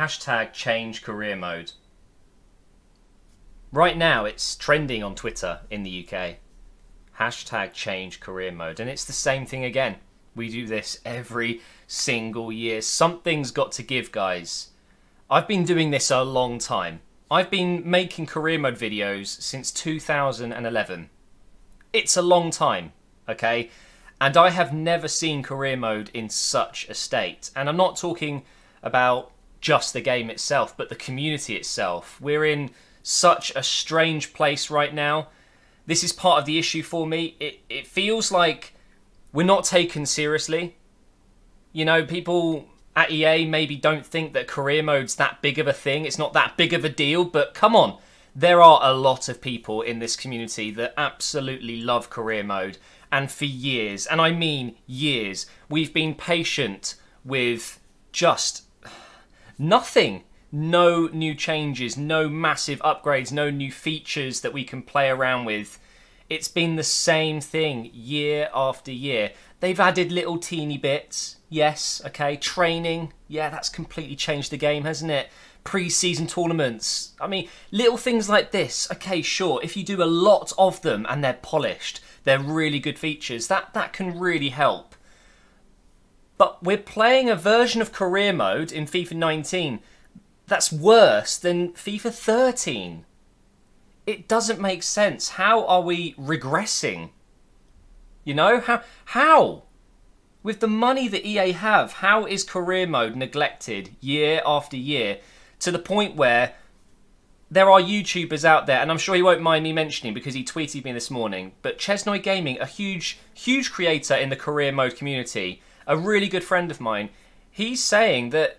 Hashtag change career mode. Right now it's trending on Twitter in the UK. Hashtag change career mode. And it's the same thing again. We do this every single year. Something's got to give, guys. I've been doing this a long time. I've been making career mode videos since 2011. It's a long time, okay? And I have never seen career mode in such a state. And I'm not talking about just the game itself, but the community itself. We're in such a strange place right now. This is part of the issue for me. It feels like we're not taken seriously. You know, people at EA maybe don't think that career mode's that big of a thing. It's not that big of a deal, but come on. There are a lot of people in this community that absolutely love career mode. And for years, and I mean years, we've been patient with just nothing. No new changes, no massive upgrades, no new features that we can play around with. It's been the same thing year after year. They've added little teeny bits. Yes, okay, training. Yeah, that's completely changed the game, hasn't it? Pre-season tournaments. I mean, little things like this. Okay, sure, if you do a lot of them and they're polished, they're really good features, that can really help. But we're playing a version of career mode in FIFA 19 that's worse than FIFA 13. It doesn't make sense. How are we regressing? You know, how? With the money that EA have, how is career mode neglected year after year to the point where there are YouTubers out there, and I'm sure he won't mind me mentioning because he tweeted me this morning, but Chesnoy Gaming, a huge creator in the career mode community, a really good friend of mine, he's saying that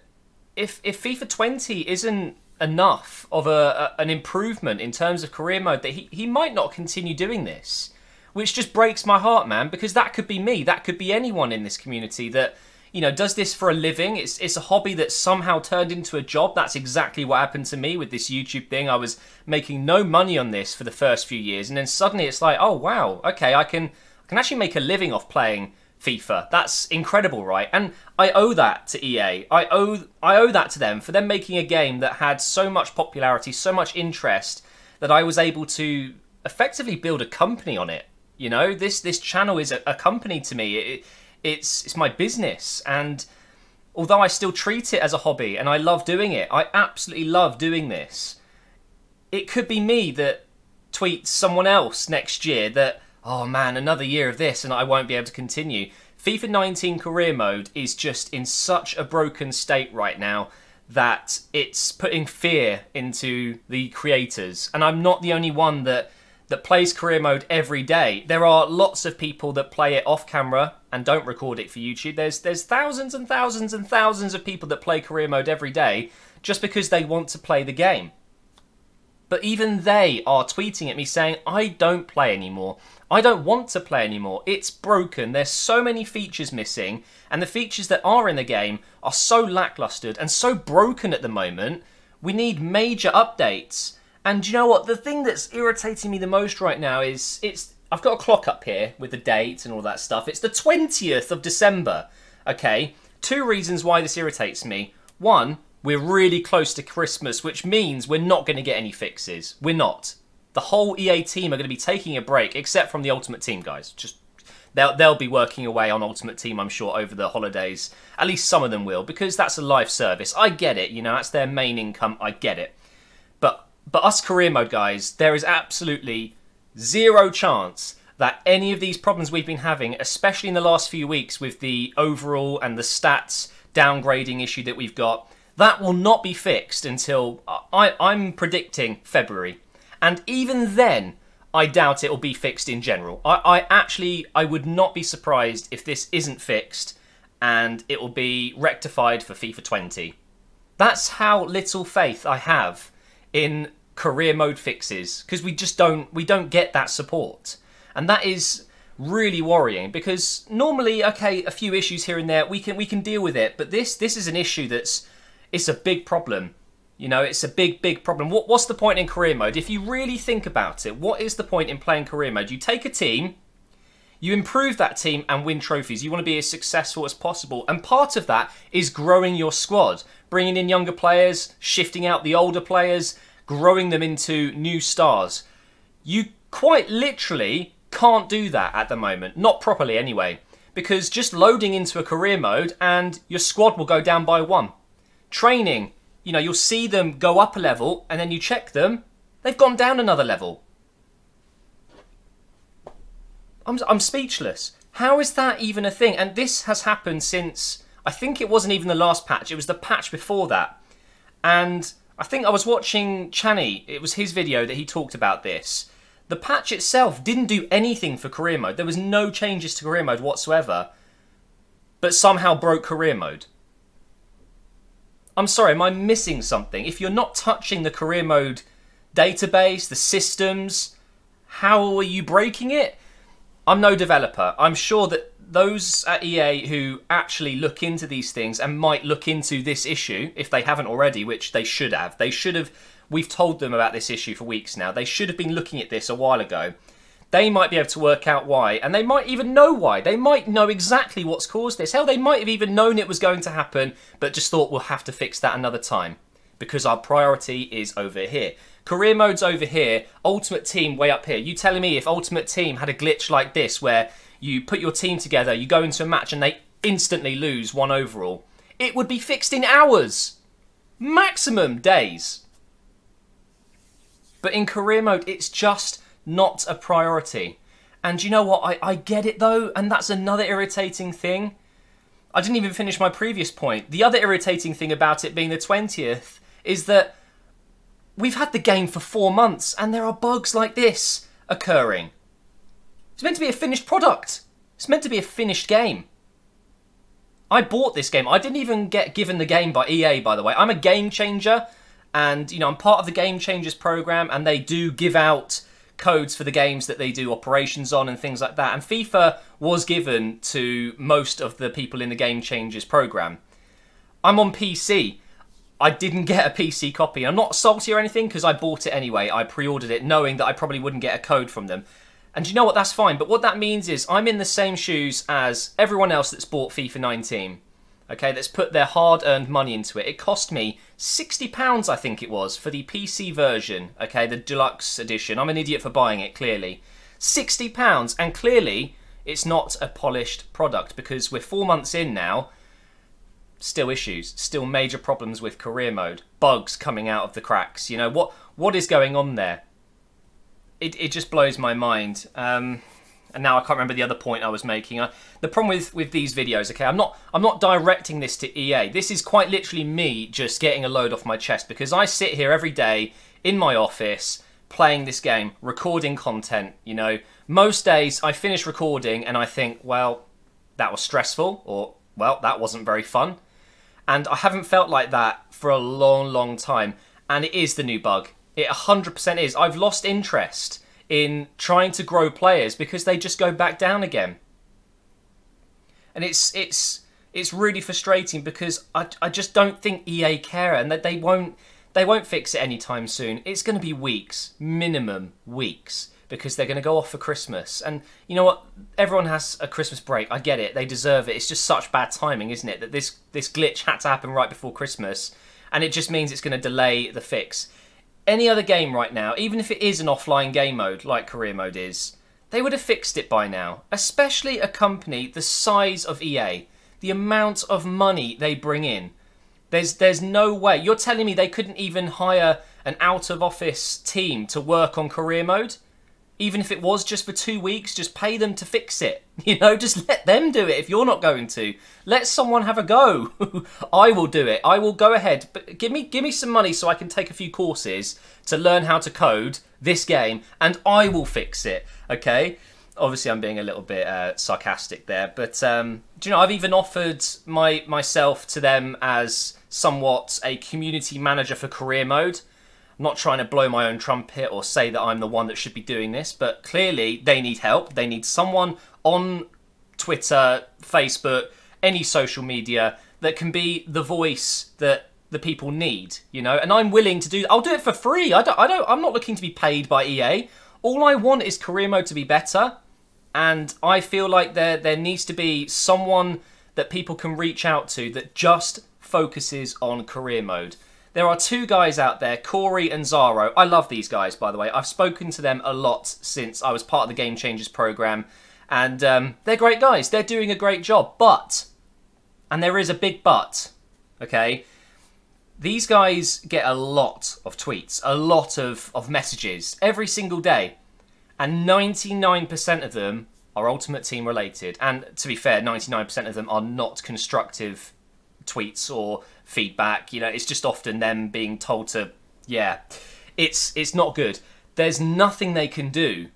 if FIFA 20 isn't enough of an improvement in terms of career mode, that he might not continue doing this. Which just breaks my heart, man, because that could be me. That could be anyone in this community that, you know, does this for a living. It's a hobby that somehow turned into a job. That's exactly what happened to me with this YouTube thing. I was making no money on this for the first few years, and then suddenly it's like, oh wow, okay, I can actually make a living off playing FIFA. That's incredible, right? And I owe that to EA. I owe that to them for them making a game that had so much popularity, so much interest, that I was able to effectively build a company on it. You know, this channel is a company to me. It's my business, and although I still treat it as a hobby and I love doing it, I absolutely love doing this. It could be me that tweets someone else next year that, oh man, another year of this and I won't be able to continue. FIFA 19 career mode is just in such a broken state right now that it's putting fear into the creators. And I'm not the only one that plays career mode every day. There are lots of people that play it off camera and don't record it for YouTube. There's thousands and thousands and thousands of people that play career mode every day just because they want to play the game. But even they are tweeting at me saying, I don't play anymore. I don't want to play anymore. It's broken. There's so many features missing, and the features that are in the game are so lackluster and so broken at the moment. We need major updates. And you know what? The thing that's irritating me the most right now is I've got a clock up here with the date and all that stuff. It's the 20th of December. Okay, 2 reasons why this irritates me. 1, we're really close to Christmas, which means we're not going to get any fixes. We're not. The whole EA team are going to be taking a break, except from the Ultimate Team guys. Just they'll be working away on Ultimate Team, I'm sure, over the holidays. At least some of them will, because that's a live service. I get it, you know, that's their main income. I get it. But us career mode guys, there is absolutely 0 chance that any of these problems we've been having, especially in the last few weeks with the overall and the stats downgrading issue that we've got, that will not be fixed until, I'm predicting February. And even then, I doubt it will be fixed in general. I would not be surprised if this isn't fixed and it will be rectified for FIFA 20. That's how little faith I have in career mode fixes, because we don't get that support, and that is really worrying. Because normally, okay, a few issues here and there we can deal with it, but this is an issue it's a big problem. You know, it's a big problem. What's the point in career mode? If you really think about it, what is the point in playing career mode? You take a team, You improve that team and win trophies. You want to be as successful as possible. And part of that is growing your squad. Bringing in younger players, shifting out the older players, growing them into new stars. You quite literally can't do that at the moment. Not properly anyway. Because just loading into a career mode and your squad will go down by 1. Training, you know, you'll see them go up a level and then you check them, they've gone down another level. I'm speechless. How is that even a thing? And this has happened since, I think it wasn't even the last patch, it was the patch before that. And I think I was watching Channy, it was his video that he talked about this. The patch itself didn't do anything for career mode. There was no changes to career mode whatsoever, but somehow broke career mode. I'm sorry, am I missing something? If you're not touching the career mode database, the systems, how are you breaking it? I'm no developer. I'm sure that those at EA who actually look into these things and might look into this issue, if they haven't already, which they should have. They should have. We've told them about this issue for weeks now. They should have been looking at this a while ago. They might be able to work out why, and they might even know why. They might know exactly what's caused this. Hell, they might have even known it was going to happen, but just thought we'll have to fix that another time because our priority is over here. Career mode's over here, Ultimate Team way up here. You telling me if Ultimate Team had a glitch like this where you put your team together, you go into a match and they instantly lose 1 overall, it would be fixed in hours. Maximum days. But in career mode, it's just not a priority. And you know what? I get it though, and that's another irritating thing. I didn't even finish my previous point. The other irritating thing about it being the 20th is that we've had the game for 4 months and there are bugs like this occurring. It's meant to be a finished product. It's meant to be a finished game. I bought this game. I didn't even get given the game by EA, by the way. I'm a game changer. And, you know, I'm part of the Game Changers program, and they do give out codes for the games that they do operations on and things like that. And FIFA was given to most of the people in the Game Changers program. I'm on PC. I didn't get a PC copy. I'm not salty or anything because I bought it anyway. I pre-ordered it knowing that I probably wouldn't get a code from them. And you know what? That's fine. But what that means is I'm in the same shoes as everyone else that's bought FIFA 19. Okay, that's put their hard-earned money into it. It cost me £60, I think it was, for the PC version, okay, the deluxe edition. I'm an idiot for buying it, clearly. £60, and clearly it's not a polished product because we're 4 months in now. Still issues, still major problems with career mode, bugs coming out of the cracks. You know, what is going on there? It just blows my mind. And now I can't remember the other point I was making. The problem with these videos, okay, I'm not directing this to EA. This is quite literally me just getting a load off my chest because I sit here every day in my office playing this game, recording content, you know. Most days I finish recording and I think, well, that was stressful, or, well, that wasn't very fun. And I haven't felt like that for a long, long time. And it is the new bug. It 100% is. I've lost interest in trying to grow players because they just go back down again. And it's really frustrating because I just don't think EA care, and that they won't fix it anytime soon. It's going to be weeks, minimum weeks, because they're going to go off for Christmas. And you know what? Everyone has a Christmas break. I get it. They deserve it. It's just such bad timing, isn't it? That this glitch had to happen right before Christmas, and it just means it's going to delay the fix. Any other game right now, even if it is an offline game mode like career mode is, they would have fixed it by now. Especially a company the size of EA, the amount of money they bring in. There's no way. You're telling me they couldn't even hire an out-of-office team to work on career mode? Even if it was just for 2 weeks, just pay them to fix it. You know, just let them do it if you're not going to. Let someone have a go. I will do it. I will go ahead. But give me some money so I can take a few courses to learn how to code this game, and I will fix it, okay? Obviously, I'm being a little bit sarcastic there, but do you know, I've even offered myself to them as somewhat a community manager for career mode. I'm not trying to blow my own trumpet or say that I'm the one that should be doing this, but clearly they need help. They need someone on Twitter, Facebook, any social media that can be the voice that the people need, you know, and I'm willing to do. I'll do it for free. I'm not looking to be paid by EA. All I want is career mode to be better. And I feel like there needs to be someone that people can reach out to that just focuses on career mode. There are two guys out there, Corey and Zaro. I love these guys, by the way. I've spoken to them a lot since I was part of the Game Changers program. And they're great guys. They're doing a great job. But, and there is a big but, okay? These guys get a lot of tweets, a lot of messages every single day. And 99% of them are Ultimate Team related. And to be fair, 99% of them are not constructive tweets or feedback. You know, it's just often them being told to, yeah, it's not good. There's nothing they can do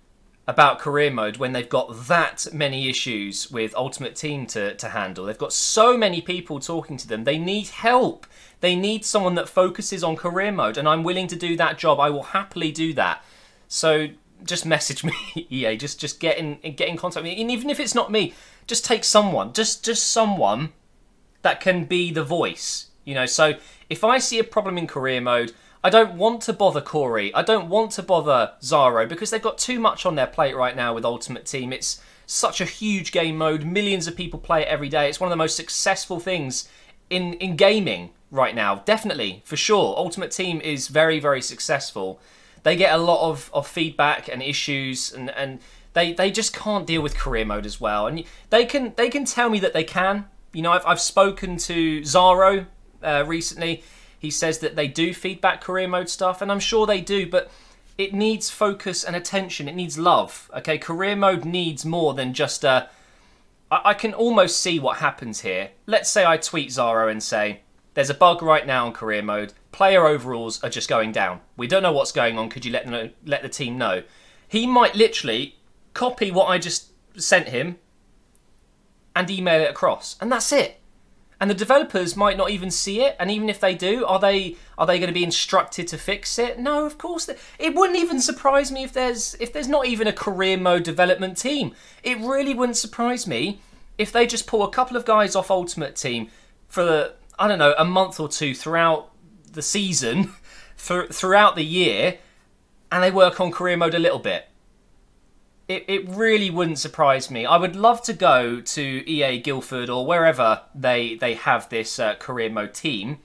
about career mode when they've got that many issues with Ultimate Team to handle. They've got so many people talking to them. They need help. They need someone that focuses on career mode, and I'm willing to do that job. I will happily do that. So just message me, EA. Just get in contact with me. And even if it's not me, just take someone. Just someone that can be the voice. You know, so if I see a problem in career mode, I don't want to bother Corey. I don't want to bother Zaro because they've got too much on their plate right now with Ultimate Team. It's such a huge game mode. Millions of people play it every day. It's one of the most successful things in gaming right now. Definitely, for sure. Ultimate Team is very, very successful. They get a lot of feedback and issues, and they just can't deal with career mode as well. And they can tell me that they can. You know, I've spoken to Zaro recently. He says that they do feedback career mode stuff, and I'm sure they do, but it needs focus and attention. It needs love, okay? Career mode needs more than just a... I can almost see what happens here. Let's say I tweet Zaro and say, there's a bug right now in career mode. Player overalls are just going down. We don't know what's going on. Could you let the team know? He might literally copy what I just sent him and email it across, and that's it. And the developers might not even see it, and even if they do, are they going to be instructed to fix it? No, of course. It wouldn't even surprise me if there's not even a career mode development team. It really wouldn't surprise me if they just pull a couple of guys off Ultimate Team for, I don't know, a month or two throughout the season, throughout the year, and they work on career mode a little bit. It really wouldn't surprise me. I would love to go to EA Guildford or wherever they have this career mode team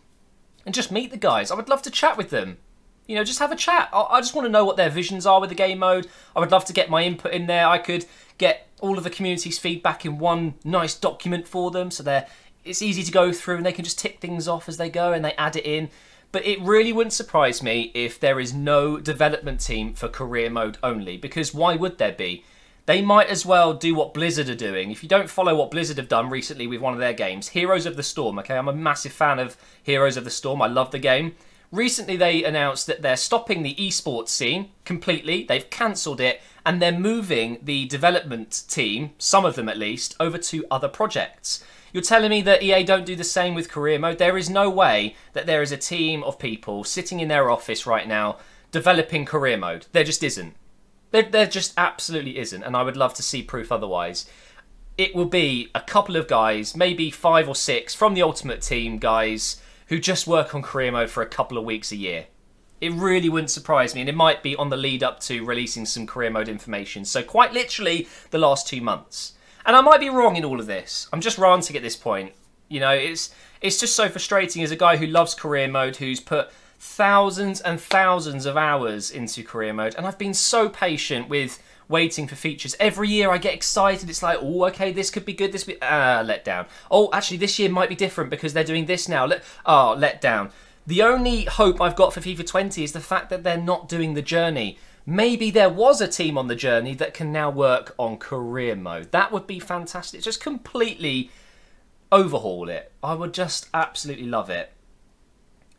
and just meet the guys. I would love to chat with them. You know, just have a chat. I just want to know what their visions are with the game mode. I would love to get my input in there. I could get all of the community's feedback in one nice document for them so it's easy to go through and they can just tick things off as they go and they add it in. But it really wouldn't surprise me if there is no development team for career mode only, because why would there be? They might as well do what Blizzard are doing. If you don't follow what Blizzard have done recently with one of their games, Heroes of the Storm, okay? I'm a massive fan of Heroes of the Storm. I love the game. Recently they announced that they're stopping the esports scene completely. They've cancelled it and they're moving the development team, some of them at least, over to other projects. You're telling me that EA don't do the same with career mode? There is no way that there is a team of people sitting in their office right now developing career mode. There just isn't. There just absolutely isn't, and I would love to see proof otherwise. It will be a couple of guys, maybe 5 or 6 from the Ultimate Team guys who just work on career mode for a couple of weeks a year. It really wouldn't surprise me, and it might be on the lead up to releasing some career mode information. So quite literally the last 2 months. And I might be wrong in all of this. I'm just ranting at this point. You know, it's just so frustrating as a guy who loves career mode, who's put thousands and thousands of hours into career mode, and I've been so patient with waiting for features. Every year I get excited. It's like, oh, okay, this could be good. This could be let down. Oh, actually, this year might be different because they're doing this now. Let down. The only hope I've got for FIFA 20 is the fact that they're not doing the journey. Maybe there was a team on the journey that can now work on career mode. That would be fantastic. Just completely overhaul it. I would just absolutely love it.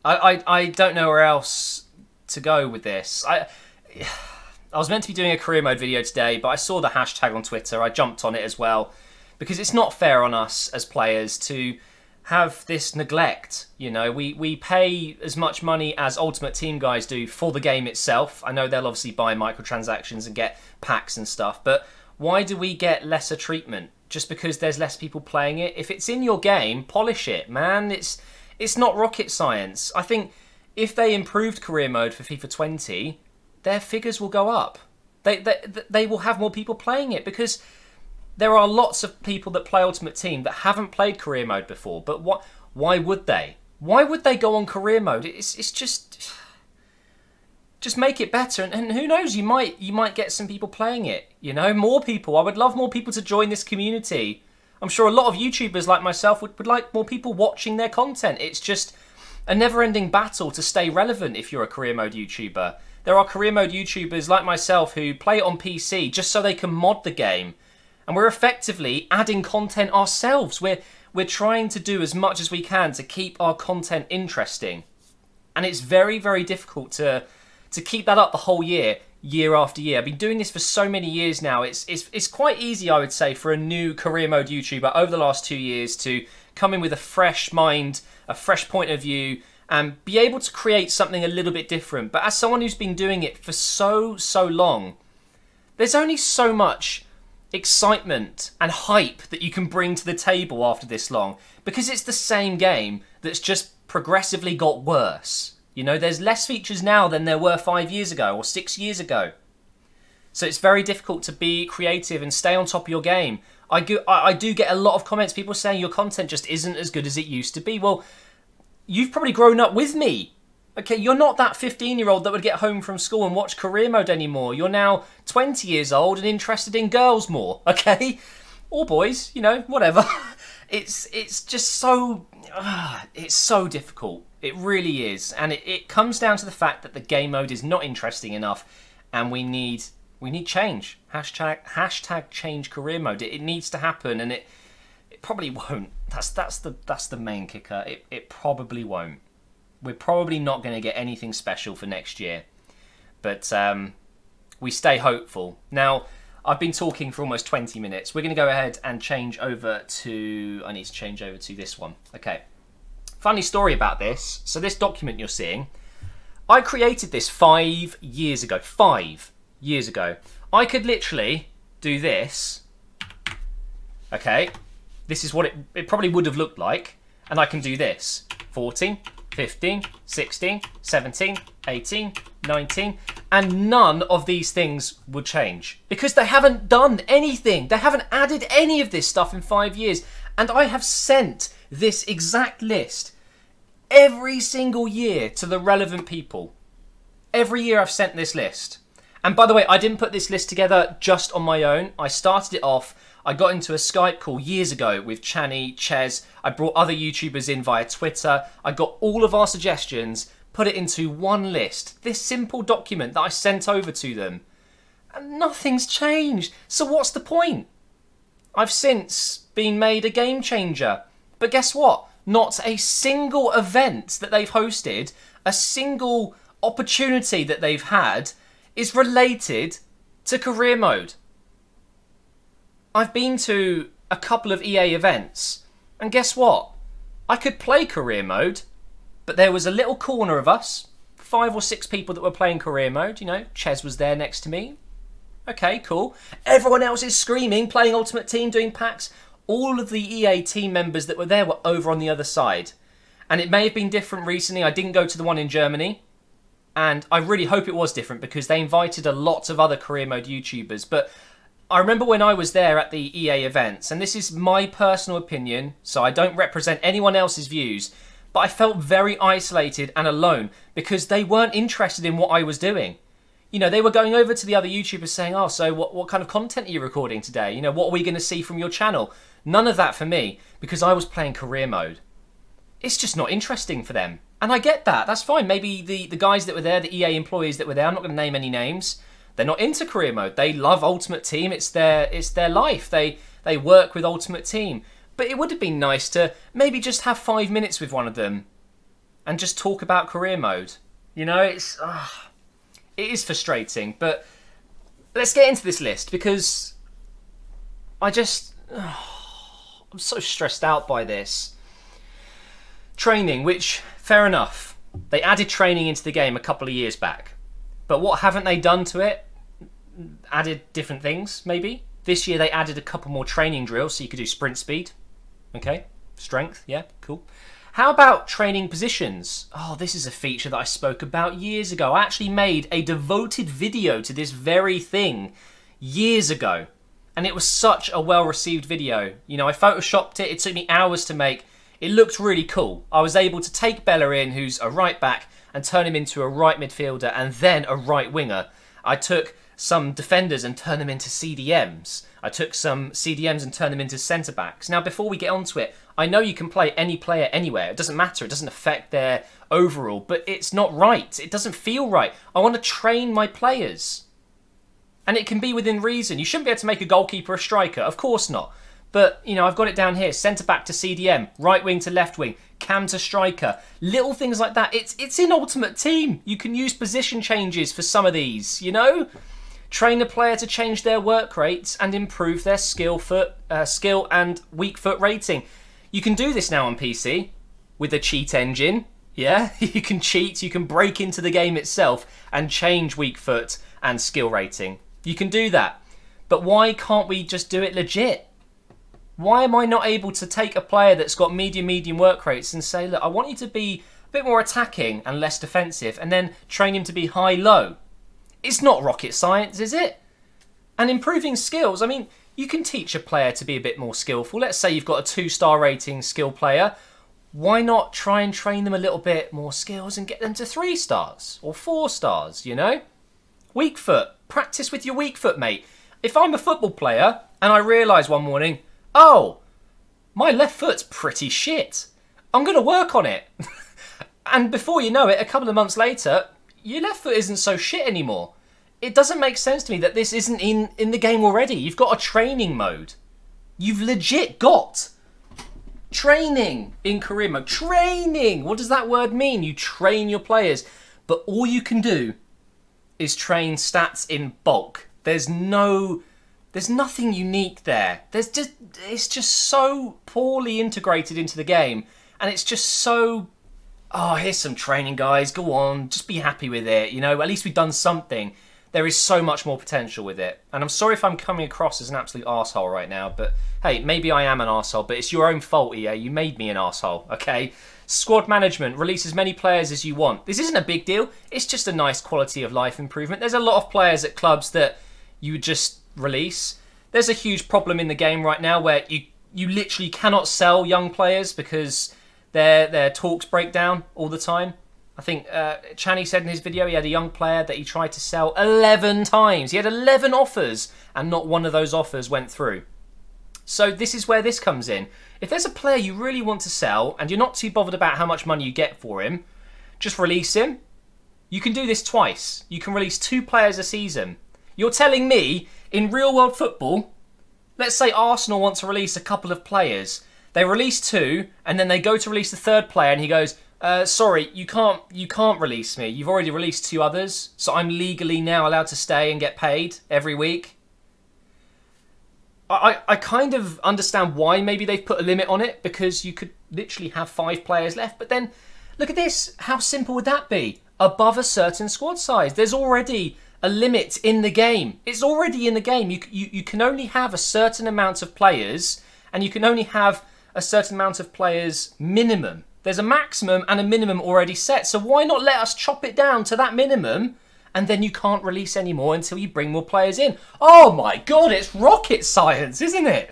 I don't know where else to go with this. I was meant to be doing a career mode video today, but I saw the hashtag on Twitter. I jumped on it as well because it's not fair on us as players to have this neglect. You know, we pay as much money as Ultimate Team guys do for the game itself. I know they'll obviously buy microtransactions and get packs and stuff, but why do we get lesser treatment just because there's less people playing it? If it's in your game, polish it, man. It's not rocket science. I think if they improved career mode for FIFA 20, their figures will go up. They will have more people playing it because there are lots of people that play Ultimate Team that haven't played career mode before, but why would they? Why would they go on career mode? It's just make it better, and who knows, you might get some people playing it, you know, more people. I would love more people to join this community. I'm sure a lot of YouTubers like myself would like more people watching their content. It's just a never-ending battle to stay relevant if you're a career mode YouTuber. There are career mode YouTubers like myself who play it on PC just so they can mod the game. And we're effectively adding content ourselves. We're trying to do as much as we can to keep our content interesting. And it's very, very difficult to keep that up the whole year, year after year. I've been doing this for so many years now. It's quite easy, I would say, for a new career mode YouTuber over the last 2 years to come in with a fresh mind, a fresh point of view, and be able to create something a little bit different. But as someone who's been doing it for so long, there's only so much excitement and hype that you can bring to the table after this long, because it's the same game that's just progressively got worse. You know, there's less features now than there were 5 years ago or 6 years ago. So it's very difficult to be creative and stay on top of your game. I do get a lot of comments, people saying your content just isn't as good as it used to be. Well, you've probably grown up with me. Okay, you're not that 15-year-old that would get home from school and watch career mode anymore. You're now 20 years old and interested in girls more, okay? Or boys, you know, whatever. It's just so... it's so difficult. It really is. And it comes down to the fact that the game mode is not interesting enough, and we need change. Hashtag change career mode. It needs to happen, and it probably won't. That's the main kicker. It probably won't. We're probably not going to get anything special for next year. But we stay hopeful. Now, I've been talking for almost 20 minutes. We're going to go ahead and change over to... I need to change over to this one. Okay. Funny story about this. So this document you're seeing, I created this 5 years ago. 5 years ago. I could literally do this. Okay. This is what it probably would have looked like. And I can do this. 14, 15, 16, 17, 18, 19, and none of these things would change because they haven't done anything. They haven't added any of this stuff in 5 years. And I have sent this exact list every single year to the relevant people. Every year I've sent this list. And by the way, I didn't put this list together just on my own. I started it off. I got into a Skype call years ago with Channy, Ches. I brought other YouTubers in via Twitter. I got all of our suggestions, put it into one list. This simple document that I sent over to them. And nothing's changed. So what's the point? I've since been made a game changer. But guess what? Not a single event that they've hosted, a single opportunity that they've had is related to career mode. I've been to a couple of EA events, and guess what? I could play career mode, but there was a little corner of us, 5 or 6 people that were playing career mode. You know, Ches was there next to me. Okay, cool. Everyone else is screaming, playing Ultimate Team, doing packs. All of the EA team members that were there were over on the other side. And it may have been different recently. I didn't go to the one in Germany. And I really hope it was different because they invited a lot of other career mode YouTubers. But I remember when I was there at the EA events, and this is my personal opinion, so I don't represent anyone else's views, but I felt very isolated and alone because they weren't interested in what I was doing. You know, they were going over to the other YouTubers saying, oh, so what kind of content are you recording today? You know, what are we going to see from your channel? None of that for me because I was playing career mode. It's just not interesting for them. And I get that. That's fine. Maybe the guys that were there, the EA employees that were there, I'm not going to name any names, they're not into career mode. They love Ultimate Team. It's their life. They work with Ultimate Team. But it would have been nice to maybe just have 5 minutes with one of them and just talk about career mode. You know, it is frustrating. But let's get into this list because I'm so stressed out by this. Training, which, fair enough. They added training into the game a couple of years back. But what haven't they done to it? Added different things, maybe? This year they added a couple more training drills so you could do sprint speed. Okay, strength, yeah, cool. How about training positions? Oh, this is a feature that I spoke about years ago. I actually made a devoted video to this very thing years ago. And it was such a well-received video. You know, I photoshopped it. It took me hours to make. It looked really cool. I was able to take Bellerin, who's a right back, and turn him into a right midfielder and then a right winger. I took some defenders and turned them into CDMs. I took some CDMs and turned them into centre backs. Now, before we get onto it, I know you can play any player anywhere. It doesn't matter. It doesn't affect their overall, but it's not right. It doesn't feel right. I want to train my players. And it can be within reason. You shouldn't be able to make a goalkeeper a striker. Of course not. But, you know, I've got it down here. Centre-back to CDM. Right wing to left wing. Cam to striker. Little things like that. It's in Ultimate Team. You can use position changes for some of these, you know? Train a player to change their work rates and improve their skill and weak foot rating. You can do this now on PC with a cheat engine. Yeah, you can cheat. You can break into the game itself and change weak foot and skill rating. You can do that. But why can't we just do it legit? Why am I not able to take a player that's got medium work rates and say, look, I want you to be a bit more attacking and less defensive, and then train him to be high-low? It's not rocket science, is it? And improving skills, I mean, you can teach a player to be a bit more skillful. Let's say you've got a 2-star rating skill player. Why not try and train them a little bit more skills and get them to 3 stars or 4 stars, you know? Weak foot. Practice with your weak foot, mate. If I'm a football player and I realise one morning, oh, my left foot's pretty shit, I'm going to work on it. And before you know it, a couple of months later, your left foot isn't so shit anymore. It doesn't make sense to me that this isn't in the game already. You've got a training mode. You've legit got training in career mode. Training! What does that word mean? You train your players. But all you can do is train stats in bulk. There's nothing unique there. It's just so poorly integrated into the game. And it's just so, oh, here's some training, guys. Go on, just be happy with it. You know, at least we've done something. There is so much more potential with it. And I'm sorry if I'm coming across as an absolute arsehole right now, but hey, maybe I am an arsehole, but it's your own fault, EA. You made me an arsehole, okay? Squad management, release as many players as you want. This isn't a big deal. It's just a nice quality of life improvement. There's a lot of players at clubs that you just release. There's a huge problem in the game right now where you literally cannot sell young players because their talks break down all the time. I think Channy said in his video he had a young player that he tried to sell 11 times. He had 11 offers and not one of those offers went through. So this is where this comes in. If there's a player you really want to sell and you're not too bothered about how much money you get for him, just release him. You can do this twice. You can release 2 players a season. You're telling me in real world football, let's say Arsenal want to release a couple of players. They release 2 and then they go to release the 3rd player and he goes, sorry, you can't release me. You've already released 2 others, so I'm legally now allowed to stay and get paid every week. I kind of understand why maybe they've put a limit on it, because you could literally have 5 players left. But then, look at this. How simple would that be? Above a certain squad size. There's already a limit in the game. It's already in the game. You can only have a certain amount of players, and you can only have a certain amount of players minimum. There's a maximum and a minimum already set. So why not let us chop it down to that minimum, and then you can't release any more until you bring more players in? Oh my God, it's rocket science, isn't it?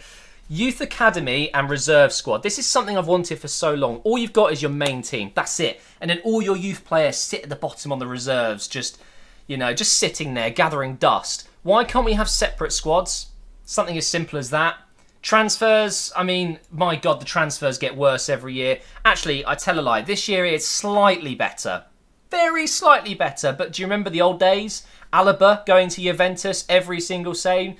Youth Academy and Reserve Squad. This is something I've wanted for so long. All you've got is your main team. That's it. And then all your youth players sit at the bottom on the reserves, just, you know, just sitting there gathering dust. Why can't we have separate squads? Something as simple as that. Transfers, I mean, my God, the transfers get worse every year. Actually, I tell a lie. This year it's slightly better. Very slightly better. But do you remember the old days? Alaba going to Juventus, every single save.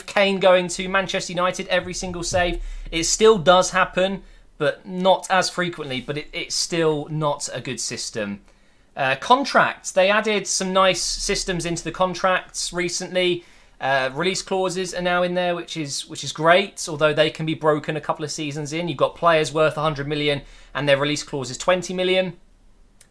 Kane going to Manchester United, every single save. It still does happen, but not as frequently. But it's still not a good system. Contracts. They added some nice systems into the contracts recently. Release clauses are now in there, which is great, although they can be broken a couple of seasons in. You've got players worth 100 million and their release clause is 20 million.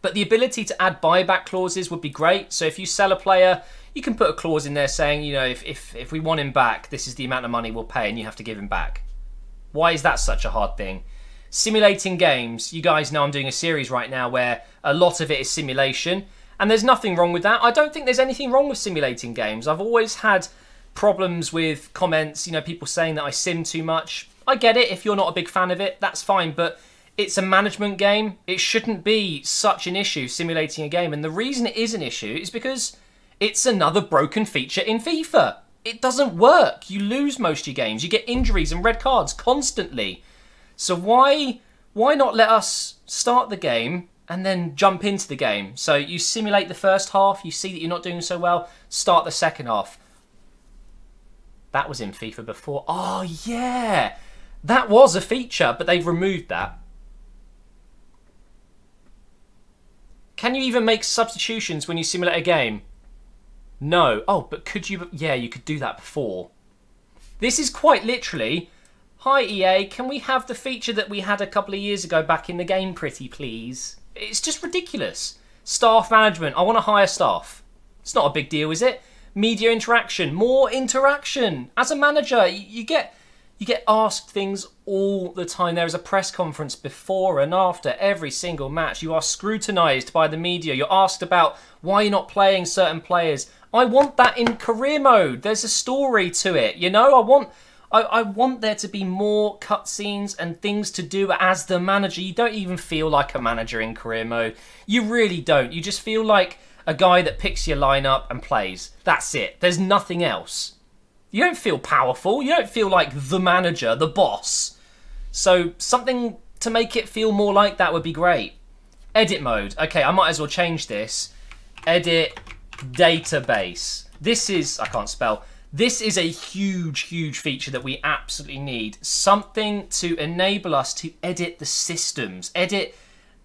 But the ability to add buyback clauses would be great. So if you sell a player, you can put a clause in there saying, you know, if we want him back, this is the amount of money we'll pay and you have to give him back. Why is that such a hard thing? Simulating games. You guys know I'm doing a series right now where a lot of it is simulation. And there's nothing wrong with that. I don't think there's anything wrong with simulating games. I've always had problems with comments, you know, people saying that I sim too much. I get it. If you're not a big fan of it, that's fine. But it's a management game. It shouldn't be such an issue simulating a game. And the reason it is an issue is because it's another broken feature in FIFA. It doesn't work. You lose most of your games. You get injuries and red cards constantly. So why not let us start the game and then jump into the game? So you simulate the first half, you see that you're not doing so well, start the second half. That was in FIFA before. Oh, yeah. That was a feature, but they've removed that. Can you even make substitutions when you simulate a game? No. Oh, but could you? Yeah, you could do that before. This is quite literally, hi EA, can we have the feature that we had a couple of years ago back in the game, pretty please? It's just ridiculous. Staff management. I want to hire staff. It's not a big deal, is it? Media interaction. More interaction. As a manager, you get asked things all the time. There is a press conference before and after every single match. You are scrutinised by the media. You're asked about why you're not playing certain players. I want that in career mode. There's a story to it, you know? I want there to be more cutscenes and things to do as the manager. You don't even feel like a manager in career mode. You really don't. You just feel like a guy that picks your lineup and plays. That's it. There's nothing else. You don't feel powerful. You don't feel like the manager, the boss. So something to make it feel more like that would be great. Edit mode. Okay, I might as well change this. Edit database. This is, I can't spell. This is a huge, huge feature that we absolutely need. Something to enable us to edit the systems, edit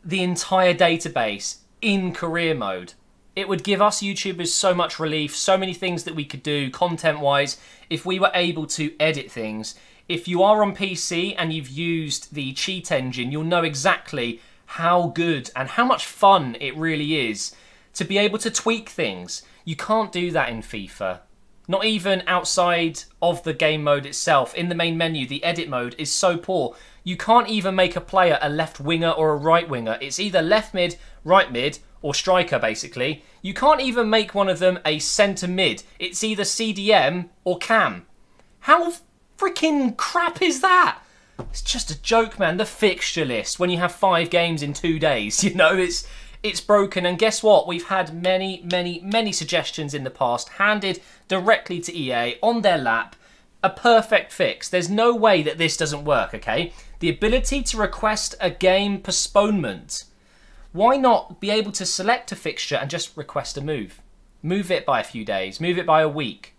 the entire database in career mode. It would give us YouTubers so much relief, so many things that we could do content-wise if we were able to edit things. If you are on PC and you've used the cheat engine, you'll know exactly how good and how much fun it really is to be able to tweak things. You can't do that in FIFA. Not even outside of the game mode itself. In the main menu, the edit mode is so poor. You can't even make a player a left winger or a right winger. It's either left mid, right mid, or striker, basically. You can't even make one of them a centre mid. It's either CDM or cam. How freaking crap is that? It's just a joke, man. The fixture list, when you have 5 games in 2 days, you know, it's broken. And guess what? We've had many, many, many suggestions in the past handed directly to EA on their lap. A perfect fix. There's no way that this doesn't work, okay? The ability to request a game postponement. Why not be able to select a fixture and just request a move? Move it by a few days. Move it by a week.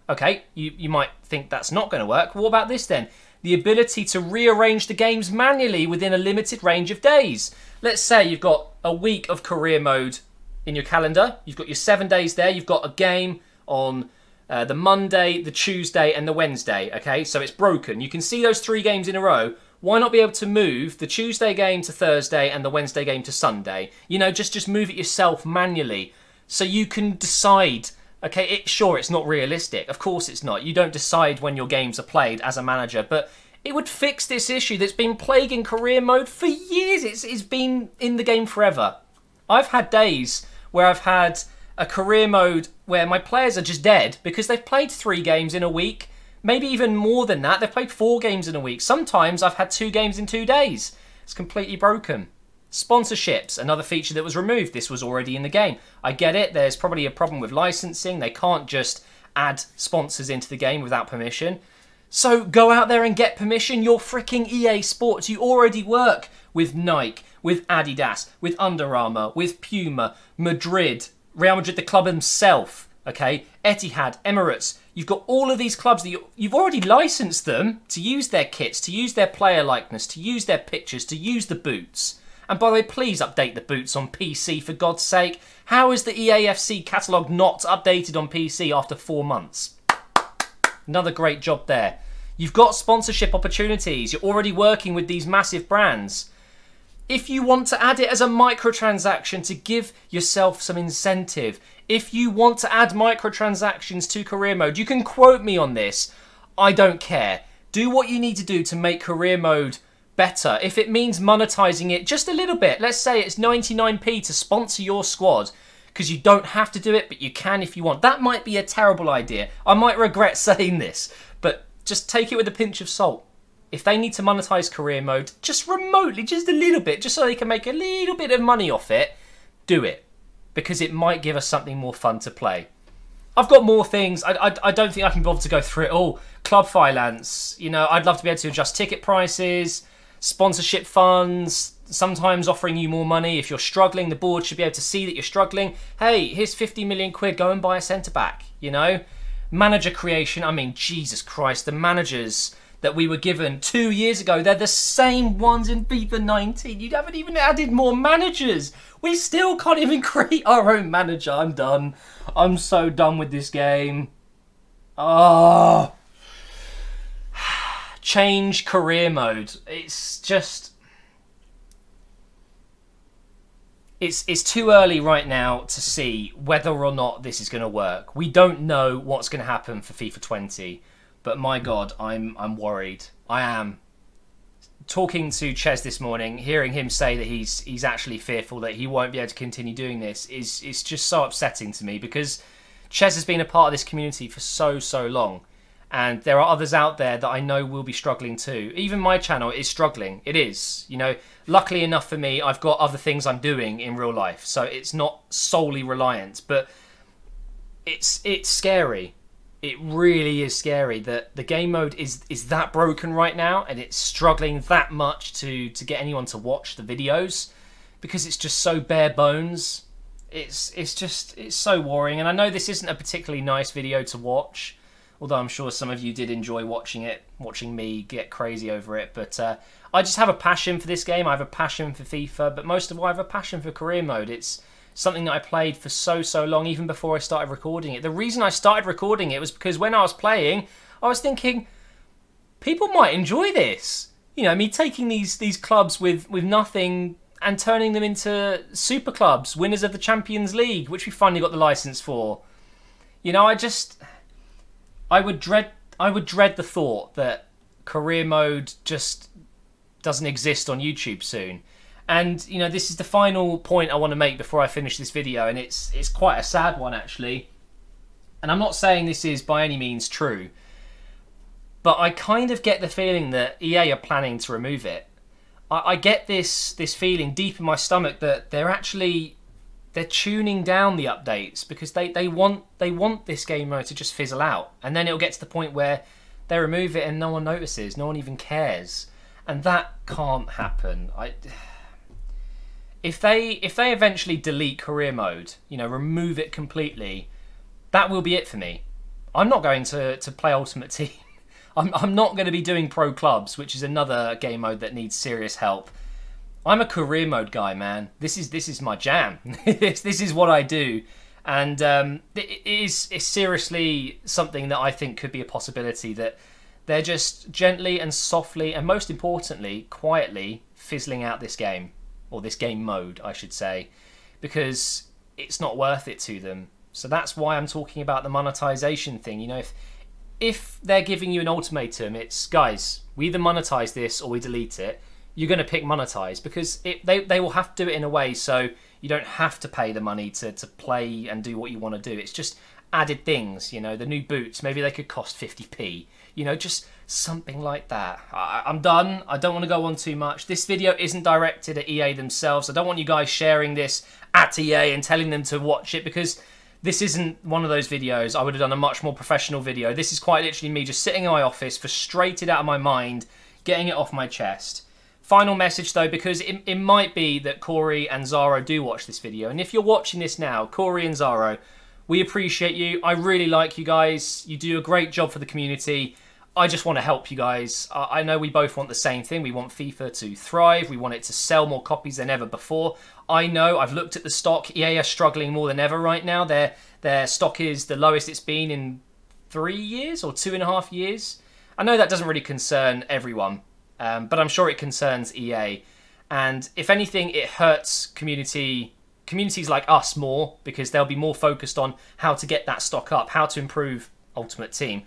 Okay, you might think that's not going to work. What about this then? The ability to rearrange the games manually within a limited range of days. Let's say you've got a week of career mode in your calendar. You've got your 7 days there. You've got a game on the Monday, the Tuesday, and the Wednesday. Okay, so it's broken. You can see those 3 games in a row. Why not be able to move the Tuesday game to Thursday and the Wednesday game to Sunday? You know, just move it yourself manually so you can decide. Okay, sure, it's not realistic. Of course it's not. You don't decide when your games are played as a manager, but it would fix this issue that's been plaguing career mode for years. It's been in the game forever. I've had days where I've had a career mode where my players are just dead because they've played 3 games in a week. Maybe even more than that. They've played 4 games in a week. Sometimes I've had 2 games in 2 days. It's completely broken. Sponsorships, another feature that was removed. This was already in the game. I get it. There's probably a problem with licensing. They can't just add sponsors into the game without permission. So go out there and get permission. You're freaking EA Sports. You already work with Nike, with Adidas, with Under Armour, with Puma, Madrid, Real Madrid, the club himself. Okay, Etihad, Emirates. You've got all of these clubs that you've already licensed them to use their kits, to use their player likeness, to use their pictures, to use the boots. And by the way, please update the boots on PC for God's sake. How is the EAFC catalogue not updated on PC after 4 months? Another great job there. You've got sponsorship opportunities. You're already working with these massive brands. If you want to add it as a microtransaction to give yourself some incentive, if you want to add microtransactions to career mode, you can quote me on this. I don't care. Do what you need to do to make career mode better. If it means monetizing it just a little bit, let's say it's 99p to sponsor your squad, because because you don't have to do it, but you can if you want. That might be a terrible idea. I might regret saying this, but just take it with a pinch of salt. If they need to monetize career mode, just remotely, just a little bit, just so they can make a little bit of money off it, do it. Because it might give us something more fun to play. I've got more things. I don't think I can bother to go through it all. Club finance, you know, I'd love to be able to adjust ticket prices, sponsorship funds, sometimes offering you more money. If you're struggling, the board should be able to see that you're struggling. Hey, here's 50 million quid, go and buy a centre-back, you know? Manager creation, I mean, Jesus Christ, the managers that we were given 2 years ago, they're the same ones in FIFA 19. You haven't even added more managers. We still can't even create our own manager. I'm done. I'm so done with this game. Oh. Change career mode. It's just... It's too early right now to see whether or not this is going to work. We don't know what's going to happen for FIFA 20. But my God, I'm worried. I am. Talking to Ches this morning, hearing him say that he's actually fearful that he won't be able to continue doing this is just so upsetting to me, because Ches has been a part of this community for so long. And there are others out there that I know will be struggling too. Even my channel is struggling. It is. You know, luckily enough for me, I've got other things I'm doing in real life. So it's not solely reliant. But it's scary. It really is scary that the game mode is that broken right now, and it's struggling that much to get anyone to watch the videos, because it's just so bare bones. It's so worrying. And I know this isn't a particularly nice video to watch, although I'm sure some of you did enjoy watching me get crazy over it. But I just have a passion for this game. I have a passion for FIFA, but most of all, I have a passion for career mode. It's something that I played for so long, even before I started recording it. The reason I started recording it was because when I was playing, I was thinking, people might enjoy this. You know, me taking these clubs with nothing and turning them into super clubs, winners of the Champions League, which we finally got the license for. You know, I would dread the thought that career mode just doesn't exist on YouTube soon. And, you know, this is the final point I want to make before I finish this video, and it's quite a sad one, actually. And I'm not saying this is by any means true, but I kind of get the feeling that EA are planning to remove it. I get this feeling deep in my stomach that they're tuning down the updates, because they want this game mode to just fizzle out, and then it'll get to the point where they remove it and no one notices, no one even cares, and that can't happen. If they eventually delete career mode, you know, remove it completely, that will be it for me. I'm not going to play Ultimate Team. I'm not going to be doing Pro Clubs, which is another game mode that needs serious help. I'm a career mode guy, man. This is my jam. This is what I do, and it's seriously something that I think could be a possibility, that they're just gently and softly, and most importantly, quietly fizzling out this game. Or this game mode, I should say, because it's not worth it to them. So that's why I'm talking about the monetization thing. You know, if they're giving you an ultimatum, it's, guys, we either monetize this or we delete it, you're going to pick monetize, because they will have to do it in a way so you don't have to pay the money to play and do what you want to do. It's just added things, you know, the new boots, maybe they could cost 50p, you know, just something like that. I'm done. I don't want to go on too much. This video isn't directed at EA themselves. I don't want you guys sharing this at EA and telling them to watch it, because this isn't one of those videos. I would have done a much more professional video. This is quite literally me just sitting in my office, frustrated out of my mind, getting it off my chest. Final message though, because it might be that Corey and Zaro do watch this video, and if you're watching this now, Corey and Zaro, we appreciate you. I really like you guys. You do a great job for the community. I just want to help you guys. I know we both want the same thing. We want FIFA to thrive. We want it to sell more copies than ever before. I know, I've looked at the stock. EA are struggling more than ever right now. Their stock is the lowest it's been in 3 years or 2.5 years. I know that doesn't really concern everyone, but I'm sure it concerns EA. And if anything, it hurts communities like us more, because they'll be more focused on how to get that stock up, how to improve Ultimate Team.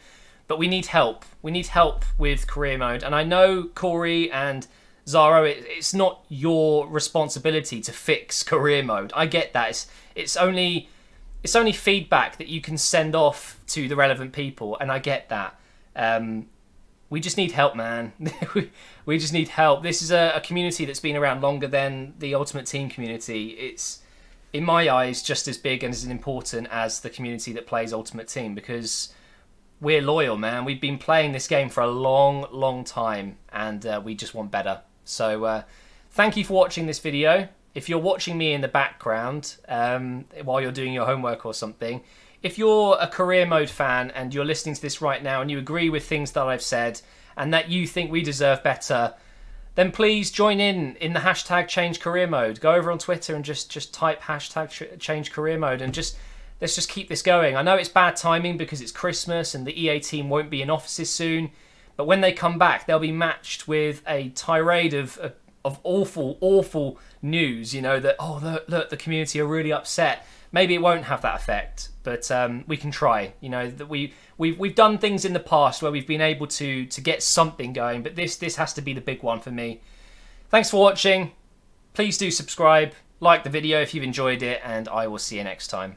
But we need help. We need help with career mode. And I know Corey and Zaro, it's not your responsibility to fix career mode. I get that. It's only feedback that you can send off to the relevant people, and I get that. We just need help, man. We just need help. This is a community that's been around longer than the Ultimate Team community. It's, in my eyes, just as big and as important as the community that plays Ultimate Team, because we're loyal, man. We've been playing this game for a long, long time, and we just want better. So thank you for watching this video. If you're watching me in the background while you're doing your homework or something, if you're a career mode fan and you're listening to this right now and you agree with things that I've said and that you think we deserve better, then please join in the hashtag change career mode. Go over on Twitter and just type hashtag change career mode, and let's just keep this going. I know it's bad timing because it's Christmas and the EA team won't be in offices soon, but when they come back, they'll be matched with a tirade of awful, awful news. You know, that, oh, look, the community are really upset. Maybe it won't have that effect, but we can try. You know, that we've done things in the past where we've been able to get something going, but this has to be the big one for me. Thanks for watching. Please do subscribe, like the video if you've enjoyed it, and I will see you next time.